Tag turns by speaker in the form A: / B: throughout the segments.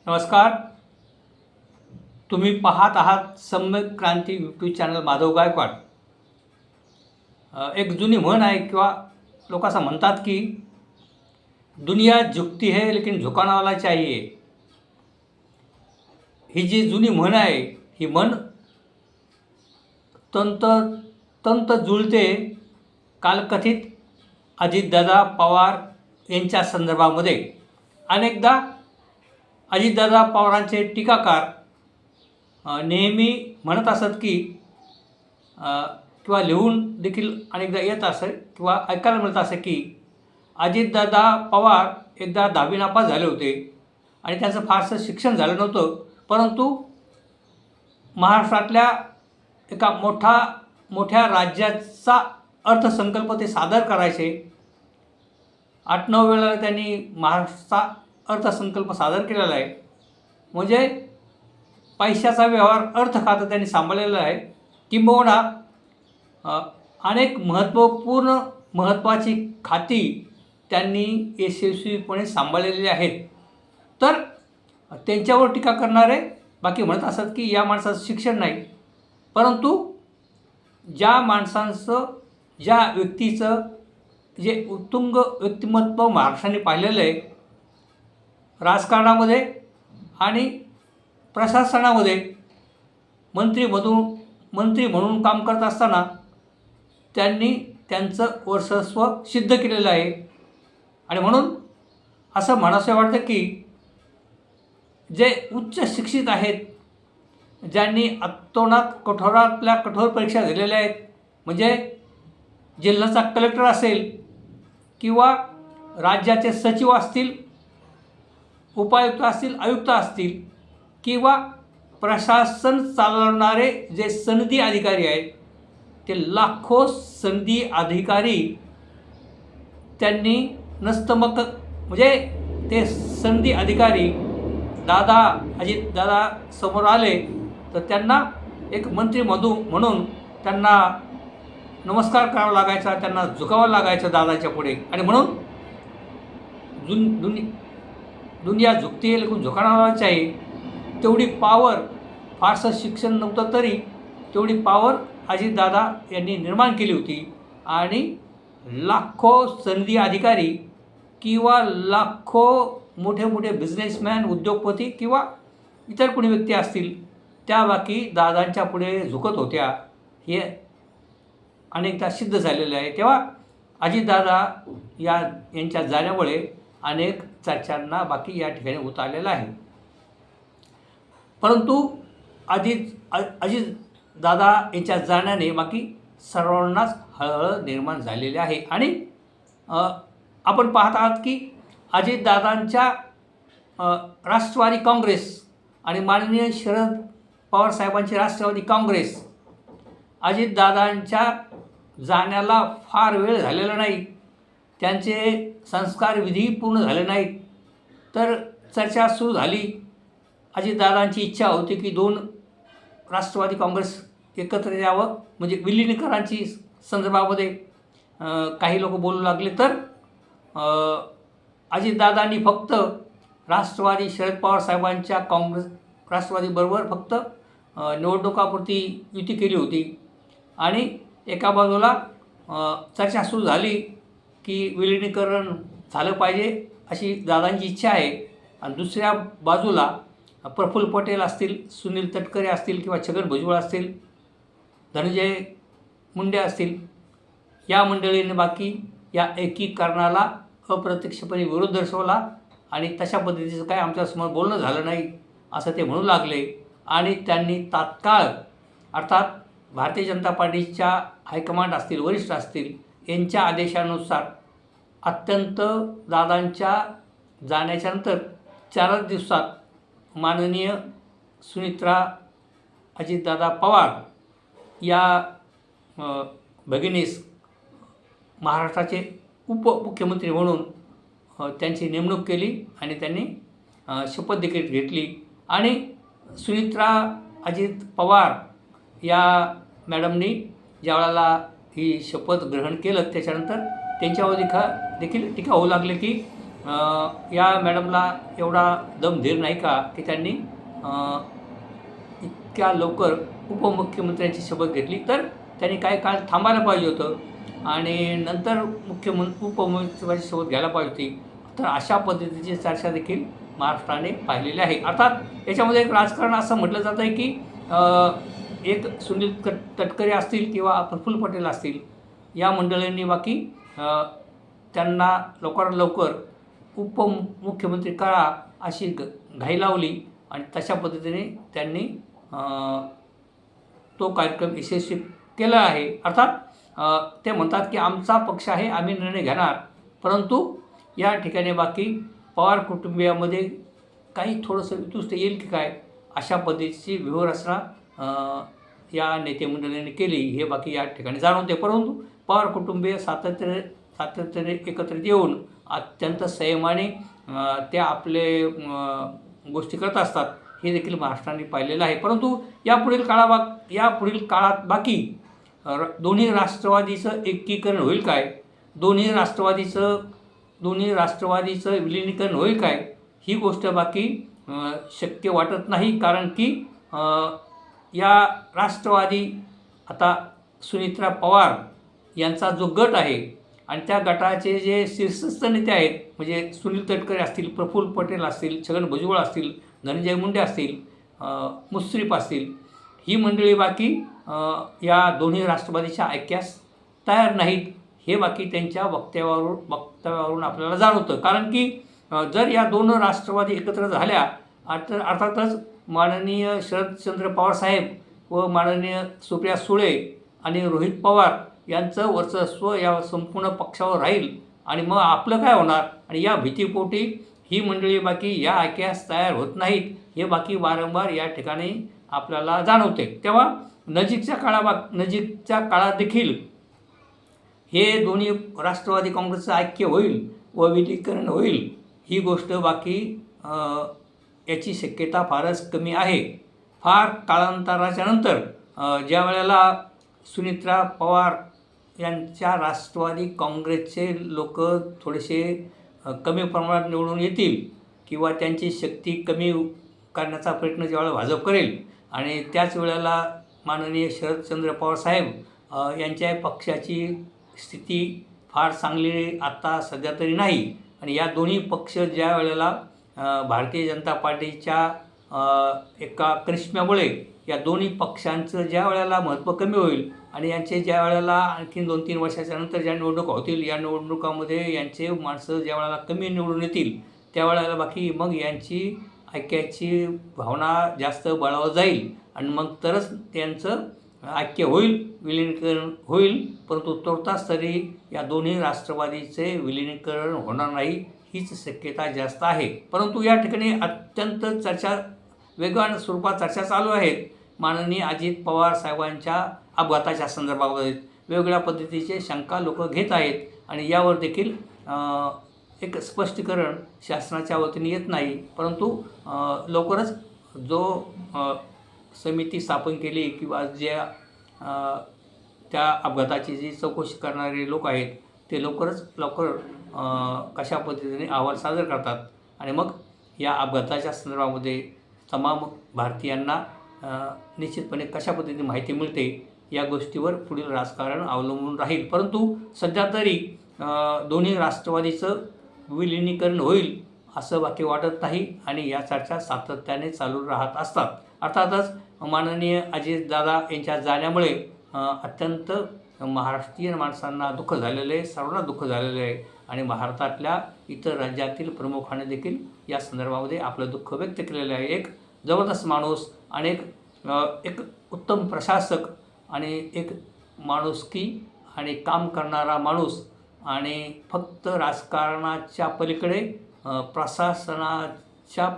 A: नमस्कार. तुम्ही पाहत आहात सम्यक क्रांती यूट्यूब चॅनल माधव गायकवाड. एक जुनी म्हण आहे किंवा लोक असं म्हणतात की दुनिया झुकती है लेकिन झुकाना वाला चाहिए. ही जी जुनी म्हण आहे ही म्हण तंत जुळते कालकथित अजितदादा पवार यांच्या संदर्भामध्ये. अनेकदा अजितदादा पवारांचे टीकाकार नेहमी म्हणत असत की किंवा लिहून देखील अनेकदा येत असे किंवा ऐकायला मिळत असे की अजितदादा पवार एकदा 10वी नापास झाले होते आणि त्यांचं फारसं शिक्षण झालं नव्हतं, परंतु महाराष्ट्रातल्या एका मोठ्या राज्याचा अर्थसंकल्प ते सादर करायचे. 8-9 वेळा त्यांनी महाराष्ट्राचा अर्थसंकल्प सादर केलेला आहे. म्हणजे पैशाचा व्यवहार अर्थ खातं त्यांनी सांभाळलेलं आहे. किंबहुना अनेक महत्त्वाची खाती त्यांनी यशस्वीपणे सांभाळलेली आहेत. तर त्यांच्यावर टीका करणारे बाकी म्हणत असतात की या माणसाचं शिक्षण नाही, परंतु ज्या व्यक्तीचं जे उत्तुंग व्यक्तिमत्व महाराष्ट्राने पाहिलेलं आहे, राजकारणामध्ये आणि प्रशासनामध्ये मंत्री म्हणून काम करत असताना त्यांनी त्यांचं वर्चस्व सिद्ध केलेलं आहे. आणि म्हणून असं म्हणावंसं वाटतं की जे उच्च शिक्षित आहेत, ज्यांनी अतोनात कठोरातल्या कठोर परीक्षा दिलेल्या आहेत, म्हणजे जिल्ह्याचा कलेक्टर असेल किंवा राज्याचे सचिव असतील, उपायुक्त असतील, आयुक्त असतील किंवा प्रशासन चालवणारे जे सनदी अधिकारी आहेत, ते लाखो सनदी अधिकारी त्यांनी नस्तमक म्हणजे ते सनदी अधिकारी अजितदादा समोर आले तर त्यांना एक मंत्री म्हणून त्यांना नमस्कार करावा लागायचा, त्यांना झुकावं लागायचं दादाच्या पुढे. आणि म्हणून दुनिया झुकती है लेकिन झुकाना चाहिए. तेवढी पावर, फारसं शिक्षण नव्हतं तरी तेवढी पावर अजितदादा यांनी निर्माण केली होती. आणि लाखो सनदी अधिकारी किंवा लाखो मोठे बिझनेसमॅन, उद्योगपती किंवा इतर कोणी व्यक्ती असतील, त्या बाकी दादांच्या पुढे झुकत होत्या. हे अनेकदा सिद्ध झालेलं आहे. तेव्हा अजितदादा यांच्या जाण्यामुळे अनेक चर्चांना बाकी या ठिकाणी होत आलेला आहे. परंतु अजितदादा यांच्या जाण्याने बाकी सर्वांनाच हळहळ निर्माण झालेली आहे. आणि आपण पाहत आहात की अजितदादांच्या राष्ट्रवादी काँग्रेस आणि माननीय शरद पवार साहेबांची राष्ट्रवादी काँग्रेस अजितदादांच्या जाण्याला फार वेळ झालेला नाही, त्यांचे संस्कार विधी पूर्ण झाले नाहीत, तर चर्चा सुरू झाली. अजितदादांची इच्छा होती की 2 राष्ट्रवादी काँग्रेस एकत्र यावं, म्हणजे विलिनीकरणाची संदर्भामध्ये काही लोक बोलू लागले. तर अजितदादांनी फक्त राष्ट्रवादी शरद पवार साहेबांच्या राष्ट्रवादीबरोबर फक्त निवडणुकापुरती युती केली होती. आणि एका बाजूला चर्चा सुरू झाली की विलिनीकरण झालं पाहिजे अशी दादांची इच्छा आहे, आणि दुसऱ्या बाजूला प्रफुल्ल पटेल असतील, सुनील तटकरे असतील किंवा छगन भुजबळ असतील, धनंजय मुंडे असतील, या मंडळींनी बाकी या एकीकरणाला अप्रत्यक्षपणे विरोध दर्शवला. आणि तशा पद्धतीचं काय आमच्यासमोर बोलणं झालं नाही असं ते म्हणू लागले. आणि त्यांनी तात्काळ, अर्थात भारतीय जनता पार्टीच्या हायकमांड असतील, वरिष्ठ असतील, यांच्या आदेशानुसार अत्यंत दादांच्या जाण्याच्यानंतर 4 दिवसात माननीय सुनित्रा अजितदादा पवार या भगिनीस महाराष्ट्राचे उपमुख्यमंत्री म्हणून त्यांची नेमणूक केली आणि त्यांनी शपथ देखील घेतली. आणि सुनित्रा अजित पवार या मॅडमनी ज्यावेळेला ही शपथ ग्रहण केलं त्याच्यानंतर त्यांच्यावर देखील टीका होऊ लागले की या मॅडमला एवढा दमधीर नाही का की त्यांनी इतक्या लवकर उपमुख्यमंत्र्यांची शपथ घेतली? तर त्यांनी काही काळ थांबायला पाहिजे होतं आणि नंतर उपमुख्यमंत्र्यांची शपथ घ्यायला पाहिजे होती. तर अशा पद्धतीची चर्चा देखील महाराष्ट्राने पाहिलेली आहे. अर्थात याच्यामध्ये एक राजकारण असं म्हटलं जातं आहे की एक सुनील तटकरे असतील किंवा प्रफुल्ल पटेल असतील, या मंडळींनी बाकी त्यांना लवकरात लवकर उपमुख्यमंत्री करा अशी घाई लावली आणि तशा पद्धतीने त्यांनी तो कार्यक्रम यशस्वी केला आहे. अर्थात ते म्हणतात की आमचा पक्ष आहे, आम्ही निर्णय घेणार. परंतु या ठिकाणी बाकी पवार कुटुंबियामध्ये काही थोडंसं वितुष्ट येईल की काय, अशा पद्धतीची व्यूहरचना या नेते मंडळींनी केली हे बाकी या ठिकाणी जाणवते. परंतु पवार कुटुंबीय सातत्याने एकत्रित येऊन अत्यंत संयमाने ते आपले गोष्टी करत असतात, हे देखील महाराष्ट्राने पाहिलेलं आहे. परंतु यापुढील काळात बाकी दोन्ही राष्ट्रवादीचं एकीकरण होईल काय, दोन्ही राष्ट्रवादीचं विलिनीकरण होईल काय, ही गोष्ट बाकी शक्य वाटत नाही. कारण की या राष्ट्रवादी आता सुनित्रा पवार यांचा जो गट आहे आणि त्या गटाचे जे शीर्षस्थ नेते आहेत, म्हणजे सुनील तटकरे असतील, प्रफुल्ल पटेल असतील, छगन भुजबळ असतील, धनंजय मुंडे असतील, मुश्रीफ असतील, ही मंडळी बाकी या दोन्ही राष्ट्रवादीच्या ऐक्यास तयार नाहीत, हे बाकी त्यांच्या वक्तव्यावरून आपल्याला जाणवतं. कारण की जर या दोन राष्ट्रवादी एकत्र झाल्या तर अर्थातच माननीय शरदचंद्र पवारसाहेब व माननीय सुप्रिया सुळे आणि रोहित पवार यांचं वर्चस्व या संपूर्ण पक्षावर राहील आणि मग आपलं काय होणार, आणि या भीतीपोटी ही मंडळी बाकी या ऐक्यास तयार होत नाहीत, हे बाकी वारंवार या ठिकाणी आपल्याला जाणवते. तेव्हा नजीकच्या काळात देखील हे दोन्ही राष्ट्रवादी काँग्रेसचं ऐक्य होईल व विलीनीकरण होईल, ही गोष्ट बाकी याची शक्यता फारच कमी आहे. फार कालांतराच्या नंतर ज्या वेळेला सुनित्रा पवार यांच्या राष्ट्रवादी काँग्रेसचे लोक थोडेसे कमी प्रमाणात निवडून येतील किंवा त्यांची शक्ती कमी करण्याचा प्रयत्न ज्यावेळेला भाजप करेल आणि त्याच वेळेला माननीय शरदचंद्र पवारसाहेब यांच्या पक्षाची स्थिती फार चांगली आत्ता सध्या तरी नाही आणि या दोन्ही पक्ष ज्या वेळेला भारतीय जनता पार्टीच्या एका करिश्म्यामुळे या दोन्ही पक्षांचं ज्या वेळेला महत्त्व कमी होईल आणि यांचे ज्या वेळेला आणखी 2-3 वर्षाच्या नंतर ज्या निवडणुका होतील, या निवडणुकामध्ये यांचे माणसं ज्या वेळेला कमी निवडून येतील त्यावेळेला बाकी मग यांची ऐक्याची भावना जास्त बळावत जाईल आणि मग तरच त्यांचं ऐक्य होईल, विलिनीकरण होईल. परंतु तुर्तास तरी या दोन्ही राष्ट्रवादीचे विलिनीकरण होणार नाही, हीच शक्यता जास्त आहे. परंतु या ठिकाणी अत्यंत वेगवान स्वरूपात चर्चा चालू आहेत. माननीय अजित पवार साहेबांच्या अपघाताच्या संदर्भामध्ये वेगवेगळ्या पद्धतीचे शंका लोक घेत आहेत आणि यावर देखील एक स्पष्टीकरण शासनाच्या वतीने येत नाही. परंतु लवकरच जो समिती स्थापन केली किंवा ज्या त्या अपघाताची जी चौकशी करणारे लोक आहेत ते लवकर कशा पद्धतीने अहवाल सादर करतात आणि मग या अपघाताच्या संदर्भामध्ये तमाम भारतीयांना निश्चितपणे कशा पद्धतीने माहिती मिळते या गोष्टीवर पुढील राजकारण अवलंबून राहील. परंतु सध्या तरी दोन्ही राष्ट्रवादीचं विलिनीकरण होईल असं बाकी वाटत नाही आणि या चर्चा सातत्याने चालू राहत असतात. अर्थातच माननीय अजितदादा यांच्या जाण्यामुळे अत्यंत महाराष्ट्रीयन माणसांना दुःख झालेलं आहे, सर्वांना दुःख झालेलं आहे आणि भारतातल्या इतर राज्यातील प्रमुखांनी देखील या संदर्भामध्ये आपलं दुःख व्यक्त केलेलं आहे. एक जबरदस्त माणूस आणि एक उत्तम प्रशासक आणि एक माणुसकी आणि काम करणारा माणूस आणि फक्त राजकारणाच्या पलीकडे प्रशासनाच्या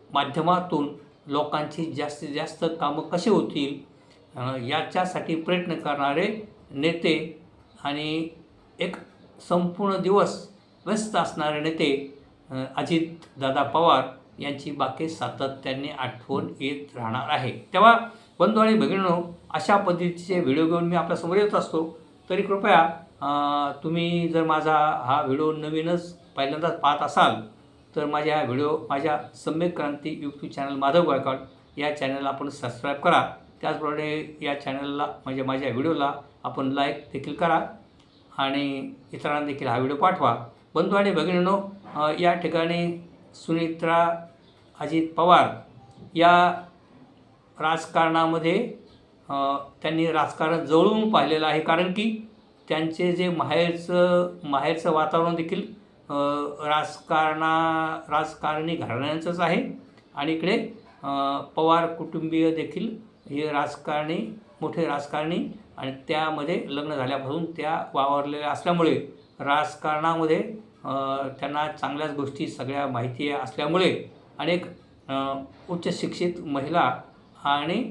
A: माध्यमातून लोकांची जास्तीत जास्त कामं कशी होतील याच्यासाठी प्रयत्न करणारे नेते आणि एक संपूर्ण दिवस व्यस्त असणारे नेते अजितदादा पवार यांची बाकी सातत्याने आठवण येत राहणार आहे. तेव्हा बंधू आणि भगिनींनो, अशा पद्धतीचे व्हिडिओ घेऊन मी आपल्यासमोर येत असतो. तरी कृपया तुम्ही जर माझा हा व्हिडिओ नवीनच पहिल्यांदाच पाहत असाल तर माझ्या माझ्या सम्यक क्रांती यूट्यूब चॅनल माधव गायकवाड या चॅनलला आपण सबस्क्राईब करा. त्याचप्रमाणे या चॅनलला म्हणजे माझ्या व्हिडिओला आपण लाईक देखील करा आणि इतरांना देखील हा व्हिडिओ पाठवा. बंधू आणि भगिनींनो, या ठिकाणी सुनित्रा अजित पवार या राजकारणामध्ये त्यांनी राजकारण जवळून पाहिलेलं आहे. कारण की त्यांचे जे माहेरचं वातावरण देखील राजकारणी घराण्यांचंच आहे आणि इकडे पवार कुटुंबीय देखील हे मोठे राजकारणी आणि त्यामध्ये लग्न झाल्यापासून त्या वावरलेल्या असल्यामुळे राजकारणामध्ये त्यांना चांगल्याच गोष्टी सगळ्या माहिती असल्यामुळे अनेक उच्च शिक्षित महिला आणि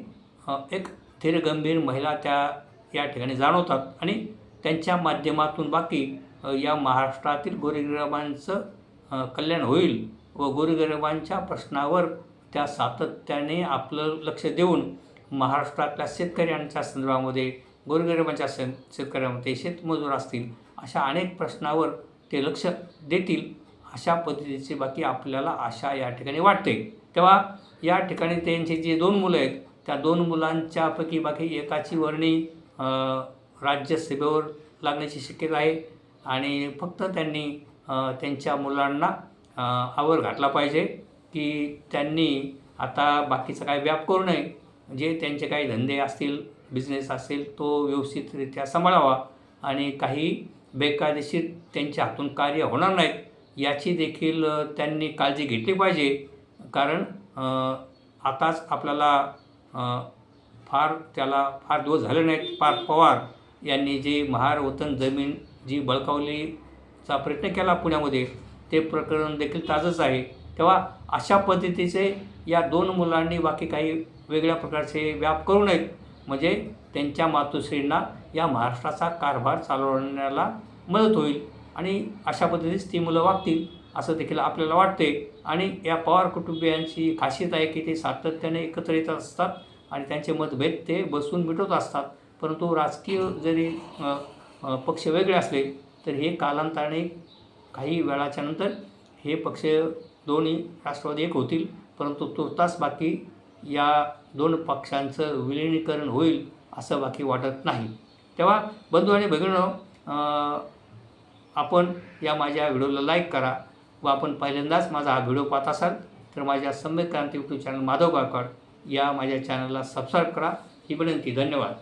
A: एक धीरगंभीर महिला या ठिकाणी जाणवतात आणि त्यांच्या माध्यमातून बाकी या महाराष्ट्रातील गोरगरिबांचं कल्याण होईल व गोरगरिबांच्या प्रश्नावर त्या सातत्याने आपलं लक्ष देऊन महाराष्ट्रातल्या शेतकऱ्यांच्या संदर्भामध्ये गोरगरिबांच्या शेतकऱ्यांमध्ये शेतमजूर असतील अशा अनेक प्रश्नावर ते लक्ष देतील अशा पद्धतीची बाकी आपल्याला आशा या ठिकाणी वाटते. तेव्हा या ठिकाणी त्यांची जी 2 मुलं आहेत त्या 2 मुलांच्यापैकी बाकी एकाची वर्णी राज्यसभेवर लागण्याची शक्यता आहे आणि फक्त त्यांनी त्यांच्या मुलांना आवर घातला पाहिजे की त्यांनी आता बाकीचा काही व्याप करू नये. जे त्यांचे काही धंदे असतील, बिझनेस असेल तो व्यवस्थितरित्या सांभाळावा आणि काही बेकायदेशीर त्यांच्या हातून कार्य होणार नाहीत याची देखील त्यांनी काळजी घेतली पाहिजे. कारण आताच आपल्याला फार दिवस झाले नाहीत पार्थ पवार यांनी जी महार वतन जमीन जी बळकावलीचा प्रयत्न केला पुण्यामध्ये ते प्रकरण देखील ताजंच आहे. तेव्हा अशा पद्धतीचे या 2 मुलांनी बाकी काही वेगळ्या प्रकारचे व्याप करू नयेत म्हणजे त्यांच्या मातोश्रींना या महाराष्ट्राचा कारभार चालवण्याला मदत होईल आणि अशा पद्धतीच ती मुलं वागतील असं देखील आपल्याला वाटते. आणि या पवार कुटुंबियांची खासियत आहे की ते सातत्याने एकत्र येत असतात आणि त्यांचे मतभेद ते बसून मिटवत असतात. परंतु राजकीय जरी पक्ष वेगळे असले तर हे कालांतराने काही वेळाच्या नंतर हे पक्ष दोन्ही राष्ट्रवादी एक होतील. परंतु तुर्तास बाकी या 2 पक्षांचं विलिनीकरण होईल असं बाकी वाटत नाही. तेव्हा बंधू आणि भगिनींनो, आपण या माझ्या व्हिडिओला लाईक करा व आपण पहिल्यांदाच माझा हा व्हिडिओ पाहत असाल तर माझ्या सम्यक क्रांती यूट्यूब चॅनल माधव गायकवाड या माझ्या चॅनलला सबस्क्राईब करा ही विनंती. धन्यवाद.